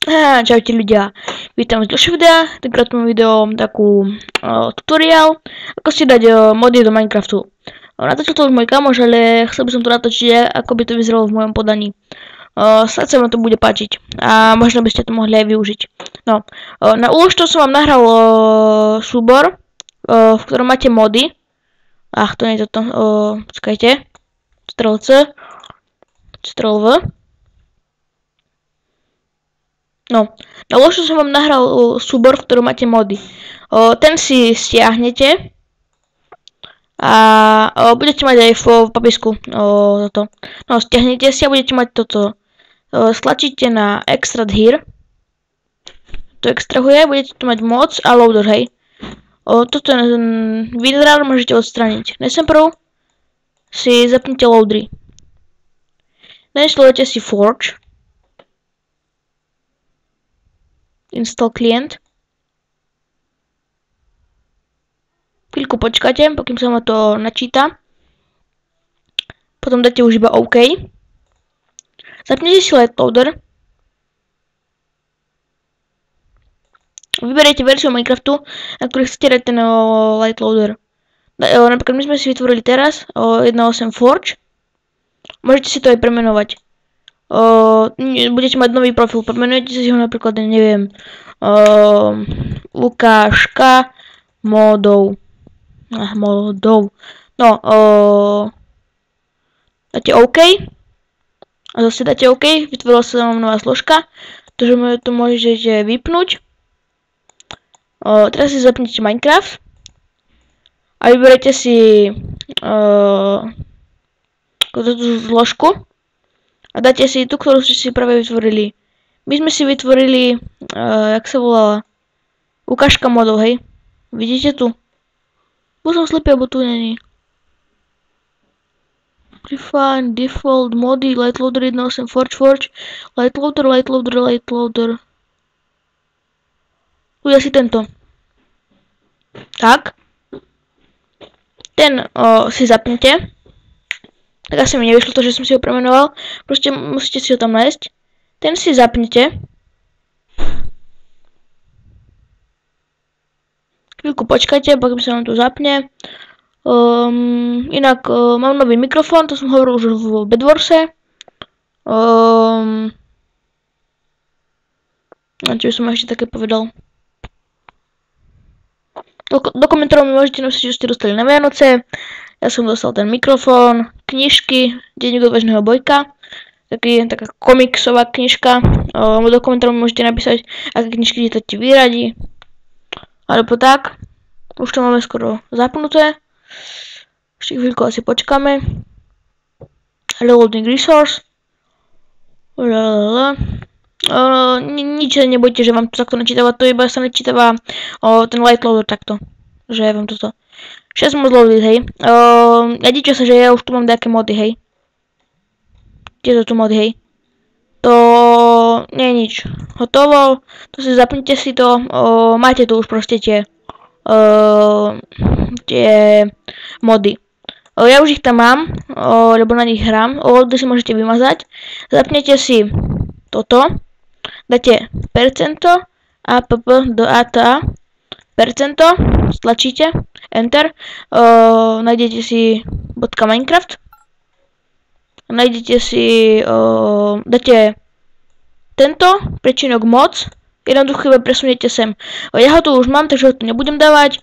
Čaute ľudia, vítam z ďalšieho videa, tenkrát mám video takú tutoriál, ako si dať mody do Minecraftu. Natočil to už môj kamoš, ale chcel by som to natočiť, ako by to vyzeralo v mojom podaní. Snad sa vám to bude páčiť a možno by ste to mohli aj využiť. No, na úložto som vám nahral súbor, v ktorom máte mody. Ach, to nie je toto, počkajte, Ctrl C, Ctrl V. No, na úložku som vám nahral súbor, v ktorom máte mody. Ten si stiahnete a budete mať aj v popisku toto. No, stiahnete si a budete mať toto. Stlačíte na Extract here. To extrahuje, budete tu mať moc a loader, hej. Toto je WinRAR, môžete odstraniť. Najprv si zapnite loadery. Nainštalujete si Forge. Install klient. Chvíľku počkáte, pokým sa ma to načíta. Potom dáte už iba OK. Zapnite si Lightloader. Vyberiete verziu Minecraftu, na ktorej chcete dať ten Lightloader. Napríklad my sme si vytvorili teraz 1.8 Forge. Môžete si to aj premenovať. Budete mať nový profil, pomenujete si ho napríklad, neviem, ukážka modov. No, dáte OK a zase dáte OK, vytvorila sa vám nová složka, takže to môžete vypnúť. Teraz si zapnite Minecraft a vyberete si túto zložku a dáte si tú, ktorú ste si práve vytvorili. My sme si vytvorili, jak sa volala, ukážka modov, hej. Vidíte tu? Bol som slepý, alebo tu není. Refine, default, mody, Lightloader 1.8, Forge, Lightloader. Tu je asi tento. Tak. Ten si zapnete. Tak asi mi nevyšlo to, že som si ho premenoval. Proste musíte si ho tam nájsť. Ten si zapnite. Chvíľku počkajte, pokým sa vám tu zapne. Inak mám nový mikrofón, to som hovoril už v Bedwarse. Čo som ešte také povedal. Do komentárov mi môžete nosiť, že ste dostali na Vianoce. Ja som dostal ten mikrofón, knižky, Denník odvážneho Bojka, taká komiksová knižka. Do komentárov mi môžete napísať, aké knižky čítate vy radi. Alebo tak. Už to máme skoro zapnuté. Ešte chvíľku asi počkáme. Loading resource. Nič nebojte, že vám to takto načítava, to iba sa načítava ten Lightloader takto. Že vám toto. 6 mod loaded, hej. Vidíte sa, že ja už tu mám nejaké mody, hej. Tieto tu mody, hej. To nie je nič. Hotovo. To si zapnite si to. Máte tu už proste tie mody. Ja už ich tam mám, lebo na nich hrám. Loady si môžete vymazať. Zapnete si toto. Dáte percento app do ata. Percento, stlačíte, enter, nájdete si .minecraft, nájdete si, dáte tento, prečínok moc, jednoducho iba presuniete sem. Ja ho tu už mám, takže ho tu nebudem dávať.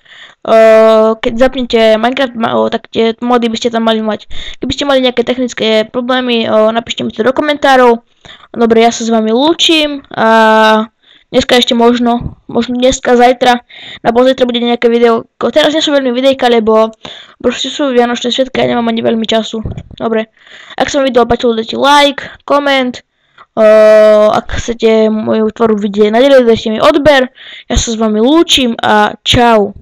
Keď zapnete Minecraft, tak tie mody by ste tam mali mať. Keby ste mali nejaké technické problémy, napíšte mi to do komentárov. Dobre, ja sa s vami lúčim a dneska ešte možno dneska, zajtra, na pozajtra bude nejaké video. Teraz nie sú veľmi videjka, lebo proste sú vianočné sviatky a nemám ani veľmi času. Dobre, ak sa mi video páčilo, dajte like, koment. Ak chcete moju tvorbu vidieť naďalej, dajte mi odber. Ja sa s vami lúčim a čau.